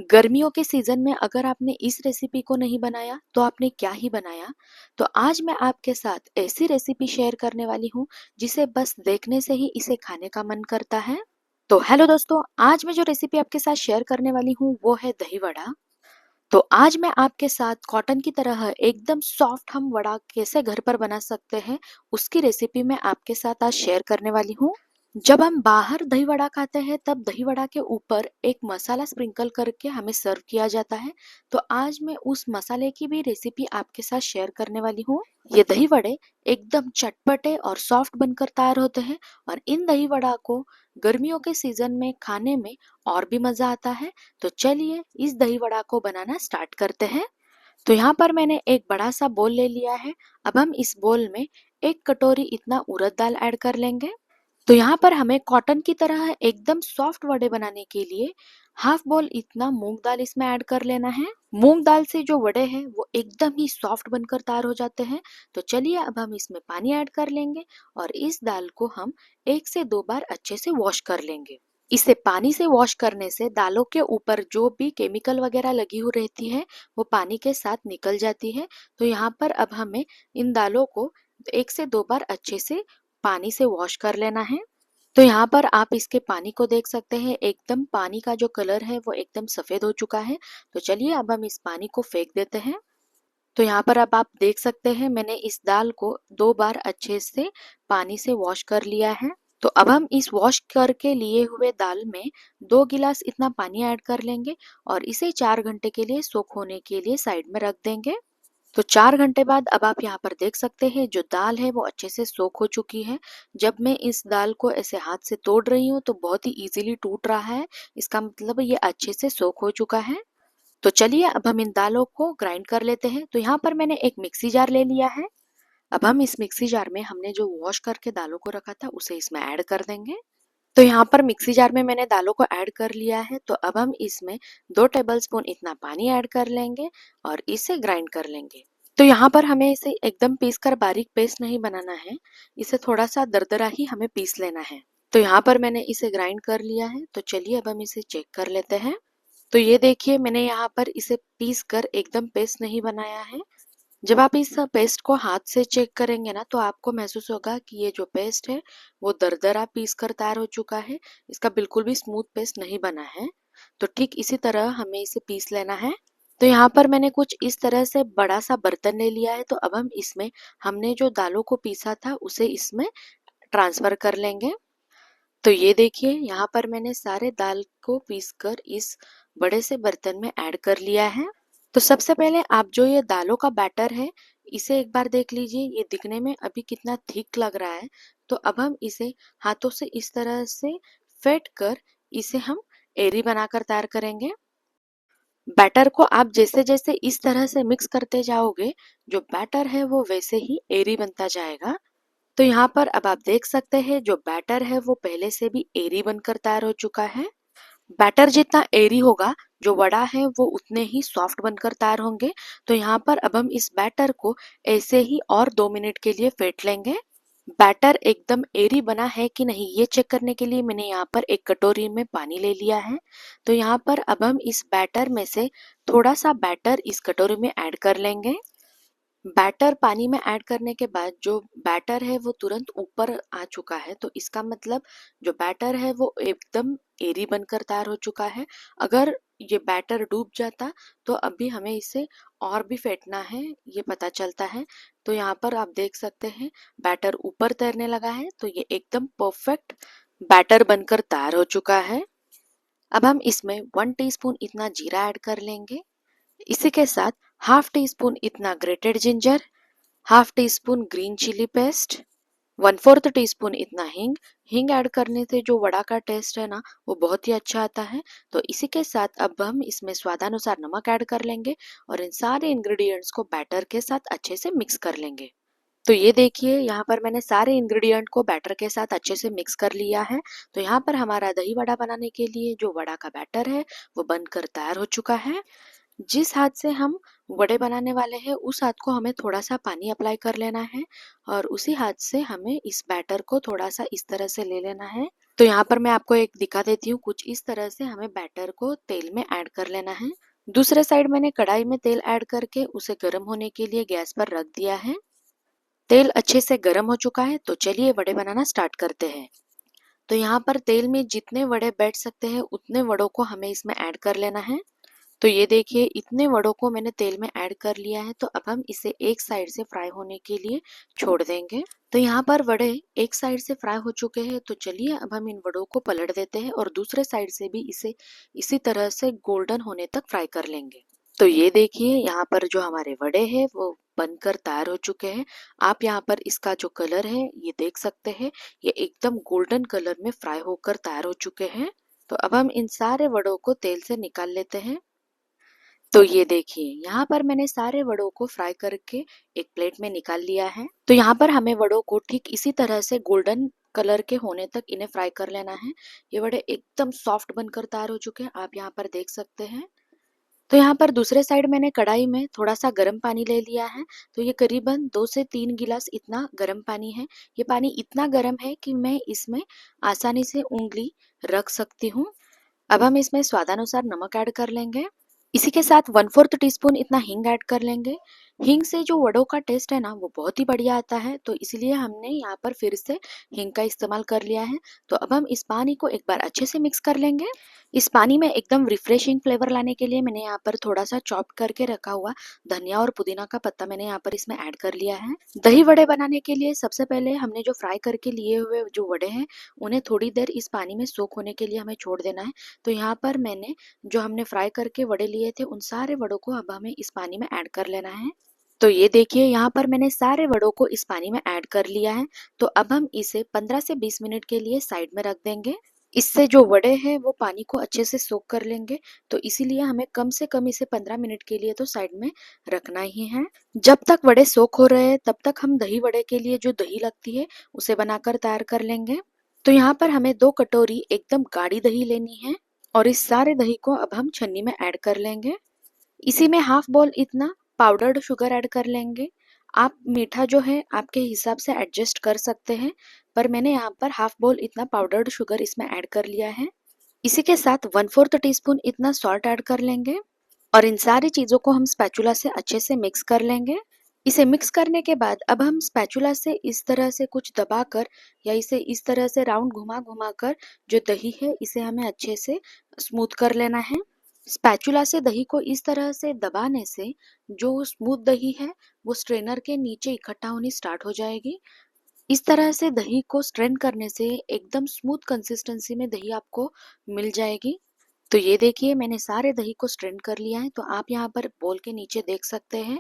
गर्मियों के सीजन में अगर आपने इस रेसिपी को नहीं बनाया तो आपने क्या ही बनाया। तो आज मैं आपके साथ ऐसी रेसिपी शेयर करने वाली हूँ जिसे बस देखने से ही इसे खाने का मन करता है। तो हेलो दोस्तों, आज मैं जो रेसिपी आपके साथ शेयर करने वाली हूँ वो है दही वड़ा। तो आज मैं आपके साथ कॉटन की तरह एकदम सॉफ्ट हम वड़ा कैसे घर पर बना सकते हैं उसकी रेसिपी मैं आपके साथ आज शेयर करने वाली हूँ। जब हम बाहर दही वड़ा खाते हैं तब दही वड़ा के ऊपर एक मसाला स्प्रिंकल करके हमें सर्व किया जाता है। तो आज मैं उस मसाले की भी रेसिपी आपके साथ शेयर करने वाली हूँ। ये दही वड़े एकदम चटपटे और सॉफ्ट बनकर तैयार होते हैं और इन दही वड़ा को गर्मियों के सीजन में खाने में और भी मजा आता है। तो चलिए इस दही वड़ा को बनाना स्टार्ट करते हैं। तो यहाँ पर मैंने एक बड़ा सा बोल ले लिया है। अब हम इस बोल में एक कटोरी इतना उड़द दाल ऐड कर लेंगे। तो यहाँ पर हमें कॉटन की तरह एकदम सॉफ्ट वड़े बनाने के लिए हाफ बोल इतना मूंग दाल इसमें ऐड कर लेना है। मूंग दाल से जो वड़े हैं वो एकदम ही सॉफ्ट बनकर तैयार हो जाते हैं। तो चलिए अब हम इसमें पानी ऐड कर लेंगे और इस दाल को हम 1 से 2 बार अच्छे से वॉश कर लेंगे। इसे पानी से वॉश करने से दालों के ऊपर जो भी केमिकल वगैरह लगी हुई रहती है वो पानी के साथ निकल जाती है। तो यहाँ पर अब हमें इन दालों को 1 से 2 बार अच्छे से पानी से वॉश कर लेना है। तो यहाँ पर आप इसके पानी को देख सकते हैं, एकदम पानी का जो कलर है वो एकदम सफेद हो चुका है। तो चलिए अब हम इस पानी को फेंक देते हैं। तो यहाँ पर अब आप देख सकते हैं मैंने इस दाल को 2 बार अच्छे से पानी से वॉश कर लिया है। तो अब हम इस वॉश करके लिए हुए दाल में 2 गिलास इतना पानी ऐड कर लेंगे और इसे 4 घंटे के लिए सोख होने के लिए साइड में रख देंगे। तो 4 घंटे बाद अब आप यहाँ पर देख सकते हैं जो दाल है वो अच्छे से सोख हो चुकी है। जब मैं इस दाल को ऐसे हाथ से तोड़ रही हूँ तो बहुत ही इजीली टूट रहा है। इसका मतलब ये अच्छे से सोख हो चुका है। तो चलिए अब हम इन दालों को ग्राइंड कर लेते हैं। तो यहाँ पर मैंने एक मिक्सी जार ले लिया है। अब हम इस मिक्सी जार में हमने जो वॉश करके दालों को रखा था उसे इसमें ऐड कर देंगे। तो यहाँ पर मिक्सी जार में मैंने दालों को ऐड कर लिया है। तो अब हम इसमें 2 टेबलस्पून इतना पानी ऐड कर लेंगे और इसे ग्राइंड कर लेंगे। तो यहाँ पर हमें इसे एकदम पीस कर बारीक पेस्ट नहीं बनाना है, इसे थोड़ा सा दरदरा ही हमें पीस लेना है। तो यहाँ पर मैंने इसे ग्राइंड कर लिया है। तो चलिए अब हम इसे चेक कर लेते हैं। तो ये देखिए मैंने यहाँ पर इसे पीस कर एकदम पेस्ट नहीं बनाया है। जब आप इस पेस्ट को हाथ से चेक करेंगे ना तो आपको महसूस होगा कि ये जो पेस्ट है वो दरदरा पीस कर तैयार हो चुका है। इसका बिल्कुल भी स्मूथ पेस्ट नहीं बना है। तो ठीक इसी तरह हमें इसे पीस लेना है। तो यहाँ पर मैंने कुछ इस तरह से बड़ा सा बर्तन ले लिया है। तो अब हम इसमें हमने जो दालों को पीसा था उसे इसमें ट्रांसफर कर लेंगे। तो ये देखिए यहाँ पर मैंने सारे दाल को पीसकर इस बड़े से बर्तन में ऐड कर लिया है। तो सबसे पहले आप जो ये दालों का बैटर है इसे एक बार देख लीजिए, ये दिखने में अभी कितना थिक लग रहा है। तो अब हम इसे हाथों से इस तरह से फेंट कर इसे हम एरी बनाकर तैयार करेंगे। बैटर को आप जैसे जैसे इस तरह से मिक्स करते जाओगे जो बैटर है वो वैसे ही एरी बनता जाएगा। तो यहाँ पर अब आप देख सकते हैं जो बैटर है वो पहले से भी एरी बनकर तैयार हो चुका है। बैटर जितना एरी होगा जो वड़ा है वो उतने ही सॉफ्ट बनकर तैयार होंगे। तो यहाँ पर अब हम इस बैटर को ऐसे ही और 2 मिनट के लिए फेंट लेंगे। बैटर एकदम एरी बना है कि नहीं ये चेक करने के लिए मैंने यहाँ पर एक कटोरी में पानी ले लिया है। तो यहाँ पर अब हम इस बैटर में से थोड़ा सा बैटर इस कटोरी में ऐड कर लेंगे। बैटर पानी में ऐड करने के बाद जो बैटर है वो तुरंत ऊपर आ चुका है। तो इसका मतलब जो बैटर है वो एकदम एरी बनकर तैयार हो चुका है। अगर ये बैटर डूब जाता तो अभी हमें इसे और भी फेंटना है, ये पता चलता है। तो यहाँ पर आप देख सकते हैं बैटर ऊपर तैरने लगा है। तो ये एकदम परफेक्ट बैटर बनकर तैयार हो चुका है। अब हम इसमें 1 टीस्पून इतना जीरा ऐड कर लेंगे। इसी के साथ हाफ टी स्पून इतना grated ginger, half teaspoon green chilli paste, 1/4 teaspoon इतना हींग। हींग ऐड करने से जो वड़ा का टेस्ट है ना वो बहुत ही अच्छा आता है। तो इसी के साथ अब हम इसमें स्वादानुसार नमक ऐड कर लेंगे और इन सारे इंग्रेडिएंट्स को बैटर के साथ अच्छे से मिक्स कर लेंगे। तो ये देखिए यहाँ पर मैंने सारे इंग्रेडिएंट को बैटर के साथ अच्छे से मिक्स कर लिया है। तो यहाँ पर हमारा दही वड़ा बनाने के लिए जो वड़ा का बैटर है वो बनकर तैयार हो चुका है। जिस हाथ से हम वड़े बनाने वाले हैं उस हाथ को हमें थोड़ा सा पानी अप्लाई कर लेना है और उसी हाथ से हमें इस बैटर को थोड़ा सा इस तरह से ले लेना है। तो यहाँ पर मैं आपको एक दिखा देती हूँ, कुछ इस तरह से हमें बैटर को तेल में ऐड कर लेना है। दूसरे साइड मैंने कढ़ाई में तेल ऐड करके उसे गर्म होने के लिए गैस पर रख दिया है। तेल अच्छे से गर्म हो चुका है, तो चलिए वड़े बनाना स्टार्ट करते हैं। तो यहाँ पर तेल में जितने वड़े बैठ सकते हैं उतने वड़ों को हमें इसमें ऐड कर लेना है। तो ये देखिए इतने वड़ों को मैंने तेल में ऐड कर लिया है। तो अब हम इसे एक साइड से फ्राई होने के लिए छोड़ देंगे। तो यहाँ पर वड़े एक साइड से फ्राई हो चुके हैं, तो चलिए अब हम इन वड़ों को पलट देते हैं और दूसरे साइड से भी इसे इसी तरह से गोल्डन होने तक फ्राई कर लेंगे। तो ये देखिए यहाँ पर जो हमारे वड़े हैं वो बनकर तैयार हो चुके हैं। आप यहाँ पर इसका जो कलर है ये देख सकते हैं, ये एकदम गोल्डन कलर में फ्राई होकर तैयार हो चुके हैं। तो अब हम इन सारे वड़ों को तेल से निकाल लेते हैं। तो ये देखिए यहाँ पर मैंने सारे वड़ों को फ्राई करके एक प्लेट में निकाल लिया है। तो यहाँ पर हमें वड़ों को ठीक इसी तरह से गोल्डन कलर के होने तक इन्हें फ्राई कर लेना है। ये वड़े एकदम सॉफ्ट बनकर तैयार हो चुके हैं, आप यहाँ पर देख सकते हैं। तो यहाँ पर दूसरे साइड मैंने कढ़ाई में थोड़ा सा गर्म पानी ले लिया है। तो ये करीबन 2 से 3 गिलास इतना गर्म पानी है। ये पानी इतना गर्म है कि मैं इसमें आसानी से उंगली रख सकती हूँ। अब हम इसमें स्वादानुसार नमक ऐड कर लेंगे। इसी के साथ 1/4 टीस्पून इतना हींग ऐड कर लेंगे। हींग से जो वड़ों का टेस्ट है ना वो बहुत ही बढ़िया आता है, तो इसलिए हमने यहाँ पर फिर से हींग का इस्तेमाल कर लिया है। तो अब हम इस पानी को एक बार अच्छे से मिक्स कर लेंगे। इस पानी में एकदम रिफ्रेशिंग फ्लेवर लाने के लिए मैंने यहाँ पर थोड़ा सा चॉप करके रखा हुआ धनिया और पुदीना का पत्ता मैंने यहाँ पर इसमें ऐड कर लिया है। दही वड़े बनाने के लिए सबसे पहले हमने जो फ्राई करके लिए हुए जो वड़े हैं उन्हें थोड़ी देर इस पानी में सोक होने के लिए हमें छोड़ देना है। तो यहाँ पर मैंने जो हमने फ्राई करके वड़े लिए थे उन सारे वड़ों को अब हमें इस पानी में ऐड कर लेना है। तो ये देखिए यहाँ पर मैंने सारे वड़ों को इस पानी में ऐड कर लिया है। तो अब हम इसे 15 से 20 मिनट के लिए साइड में रख देंगे। इससे जो वड़े हैं वो पानी को अच्छे से सोक कर लेंगे। तो इसीलिए हमें कम से कम इसे 15 मिनट के लिए तो साइड में रखना ही है। जब तक वड़े सोक हो रहे हैं तब तक हम दही वड़े के लिए जो दही लगती है उसे बनाकर तैयार कर लेंगे। तो यहाँ पर हमें 2 कटोरी एकदम गाढ़ी दही लेनी है और इस सारे दही को अब हम छन्नी में ऐड कर लेंगे। इसी में हाफ बॉल इतना पाउडर्ड शुगर ऐड कर लेंगे। आप मीठा जो है आपके हिसाब से एडजस्ट कर सकते हैं, पर मैंने यहाँ पर हाफ बॉल इतना पाउडर्ड शुगर इसमें ऐड कर लिया है। इसी के साथ 1/4 टीस्पून इतना सॉल्ट ऐड कर लेंगे और इन सारी चीजों को हम स्पैचुला से अच्छे से मिक्स कर लेंगे। इसे मिक्स करने के बाद अब हम स्पैचुला से इस तरह से कुछ दबाकर या इसे इस तरह से राउंड घुमा घुमा कर जो दही है इसे हमें अच्छे से स्मूथ कर लेना है। स्पैचुला से दही को इस तरह से दबाने से जो स्मूथ दही है वो स्ट्रेनर के नीचे इकट्ठा होनी स्टार्ट हो जाएगी। इस तरह से दही को स्ट्रेन करने से एकदम स्मूथ कंसिस्टेंसी में दही आपको मिल जाएगी। तो ये देखिए मैंने सारे दही को स्ट्रेन कर लिया है। तो आप यहाँ पर बोल के नीचे देख सकते हैं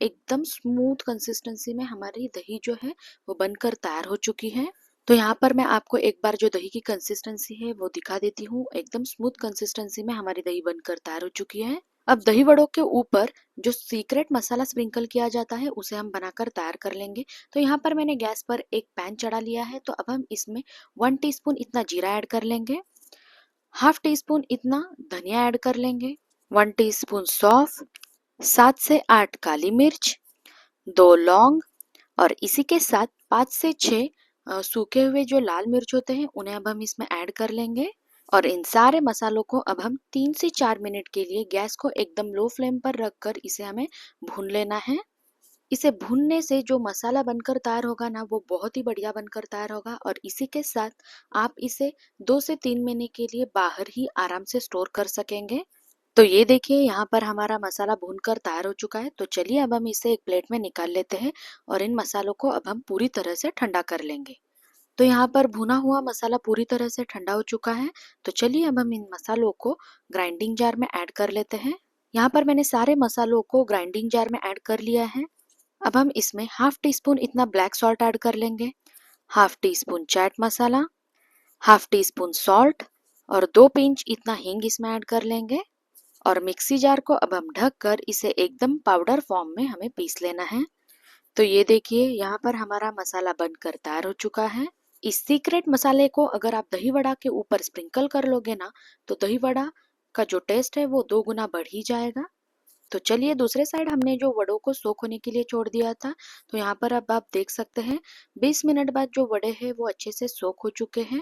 एकदम स्मूथ कंसिस्टेंसी में हमारी दही जो है वो बनकर तैयार हो चुकी है। तो यहाँ पर मैं आपको एक बार जो दही की कंसिस्टेंसी है वो दिखा देती हूँ। एकदम स्मूथ कंसिस्टेंसी में हमारी दही बनकर तैयार हो चुकी है। अब दही वड़ों के ऊपर जो सीक्रेट मसाला स्प्रिंकल किया जाता है उसे हम बनाकर तैयार कर लेंगे। तो यहाँ पर मैंने गैस पर एक पैन चढ़ा लिया है। तो अब हम इसमें 1 टीस्पून इतना जीरा ऐड कर लेंगे, हाफ टी स्पून इतना धनिया ऐड कर लेंगे, 1 टीस्पून सौंफ, 7 से 8 काली मिर्च, 2 लौंग और इसी के साथ 5 से 6 सूखे हुए जो लाल मिर्च होते हैं उन्हें अब हम इसमें ऐड कर लेंगे। और इन सारे मसालों को अब हम 3 से 4 मिनट के लिए गैस को एकदम लो फ्लेम पर रखकर इसे हमें भून लेना है। इसे भूनने से जो मसाला बनकर तैयार होगा ना वो बहुत ही बढ़िया बनकर तैयार होगा और इसी के साथ आप इसे 2 से 3 महीने के लिए बाहर ही आराम से स्टोर कर सकेंगे। तो ये देखिए यहाँ पर हमारा मसाला भूनकर तैयार हो चुका है। तो चलिए अब हम इसे एक प्लेट में निकाल लेते हैं और इन मसालों को अब हम पूरी तरह से ठंडा कर लेंगे। तो यहाँ पर भुना हुआ मसाला पूरी तरह से ठंडा हो चुका है। तो चलिए अब हम इन मसालों को ग्राइंडिंग जार में ऐड कर लेते हैं। यहाँ पर मैंने सारे मसालों को ग्राइंडिंग जार में ऐड कर लिया है। अब हम इसमें हाफ टी स्पून इतना ब्लैक सॉल्ट ऐड कर लेंगे, half tea spoon chaat masala, half tea spoon salt और 2 पिंच इतना हींग इसमें ऐड कर लेंगे। और मिक्सी जार को अब हम ढक कर इसे एकदम पाउडर फॉर्म में हमें पीस लेना है। तो ये देखिए यहाँ पर हमारा मसाला बनकर तैयार हो चुका है। इस सीक्रेट मसाले को अगर आप दही वड़ा के ऊपर स्प्रिंकल कर लोगे ना तो दही वड़ा का जो टेस्ट है वो 2 गुना बढ़ ही जाएगा। तो चलिए दूसरे साइड हमने जो वड़ों को सोक होने के लिए छोड़ दिया था, तो यहाँ पर अब आप देख सकते हैं 20 मिनट बाद जो वड़े हैं वो अच्छे से सोक हो चुके हैं।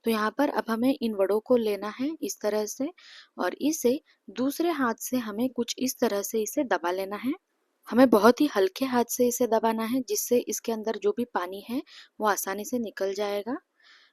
तो यहाँ पर अब हमें इन वड़ों को लेना है इस तरह से, और इसे दूसरे हाथ से हमें कुछ इस तरह से इसे दबा लेना है। हमें बहुत ही हल्के हाथ से इसे दबाना है, जिससे इसके अंदर जो भी पानी है वो आसानी से निकल जाएगा।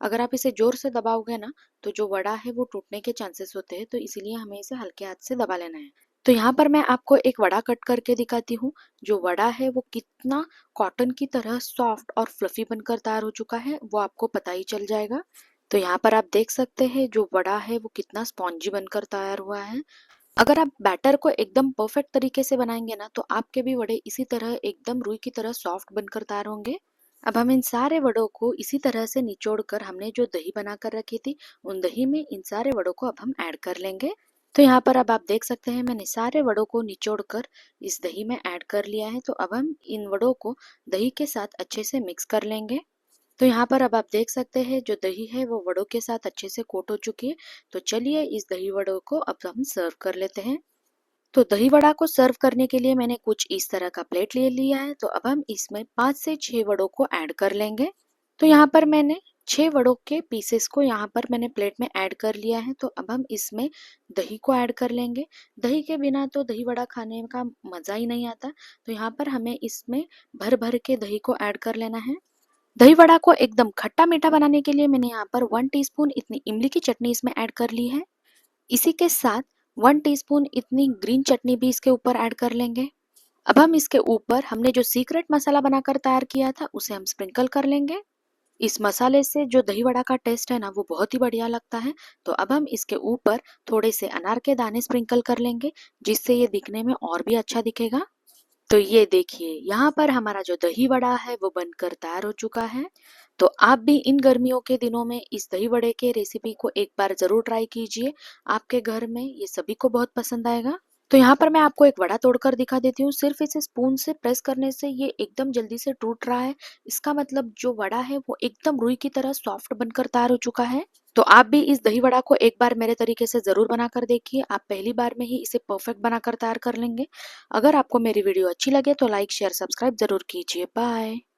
अगर आप इसे जोर से दबाओगे ना, तो जो वड़ा है वो टूटने के चांसेस होते हैं, तो इसीलिए हमें इसे हल्के हाथ से दबा लेना है। तो यहाँ पर मैं आपको एक वड़ा कट करके दिखाती हूँ। जो वड़ा है वो कितना कॉटन की तरह सॉफ्ट और फ्लफी बनकर तैयार हो चुका है वो आपको पता ही चल जाएगा। तो यहाँ पर आप देख सकते हैं जो वड़ा है वो कितना स्पॉन्जी बनकर तैयार हुआ है। अगर आप बैटर को एकदम परफेक्ट तरीके से बनाएंगे ना, तो आपके भी वड़े इसी तरह एकदम रुई की तरह सॉफ्ट बनकर तैयार होंगे। अब हम इन सारे वड़ों को इसी तरह से निचोड़ कर हमने जो दही बनाकर रखी थी, उन दही में इन सारे वड़ों को अब हम ऐड कर लेंगे। तो यहाँ पर अब आप देख सकते हैं मैंने सारे वड़ों को निचोड़ कर इस दही में ऐड कर लिया है। तो अब हम इन वड़ों को दही के साथ अच्छे से मिक्स कर लेंगे। तो यहाँ पर अब आप देख सकते हैं जो दही है वो वड़ों के साथ अच्छे से कोट हो चुकी है। तो चलिए इस दही वड़ों को अब हम सर्व कर लेते हैं। तो दही वड़ा को सर्व करने के लिए मैंने कुछ इस तरह का प्लेट ले लिया है। तो अब हम इसमें 5 से 6 वड़ों को ऐड कर लेंगे। तो यहाँ पर मैंने 6 वड़ों के पीसेस को यहाँ पर मैंने प्लेट में ऐड कर लिया है। तो अब हम इसमें दही को ऐड कर लेंगे। दही के बिना तो दही वड़ा खाने का मज़ा ही नहीं आता। तो यहाँ पर हमें इसमें भर भर के दही को ऐड कर लेना है। दही वड़ा को एकदम खट्टा मीठा बनाने के लिए मैंने यहाँ पर 1 टीस्पून इतनी इमली की चटनी इसमें ऐड कर ली है। इसी के साथ 1 टीस्पून इतनी ग्रीन चटनी भी इसके ऊपर ऐड कर लेंगे। अब हम इसके ऊपर हमने जो सीक्रेट मसाला बनाकर तैयार किया था उसे हम स्प्रिंकल कर लेंगे। इस मसाले से जो दही वड़ा का टेस्ट है ना वो बहुत ही बढ़िया लगता है। तो अब हम इसके ऊपर थोड़े से अनार के दाने स्प्रिंकल कर लेंगे, जिससे ये दिखने में और भी अच्छा दिखेगा। तो ये देखिए यहाँ पर हमारा जो दही वड़ा है वो बनकर तैयार हो चुका है। तो आप भी इन गर्मियों के दिनों में इस दही वड़े के रेसिपी को एक बार जरूर ट्राई कीजिए। आपके घर में ये सभी को बहुत पसंद आएगा। तो यहाँ पर मैं आपको एक वड़ा तोड़कर दिखा देती हूँ। सिर्फ इसे स्पून से प्रेस करने से ये एकदम जल्दी से टूट रहा है। इसका मतलब जो वड़ा है वो एकदम रुई की तरह सॉफ्ट बनकर तैयार हो चुका है। तो आप भी इस दही वड़ा को एक बार मेरे तरीके से जरूर बनाकर देखिए। आप पहली बार में ही इसे परफेक्ट बनाकर तैयार कर लेंगे। अगर आपको मेरी वीडियो अच्छी लगे तो लाइक शेयर सब्सक्राइब जरूर कीजिए। बाय।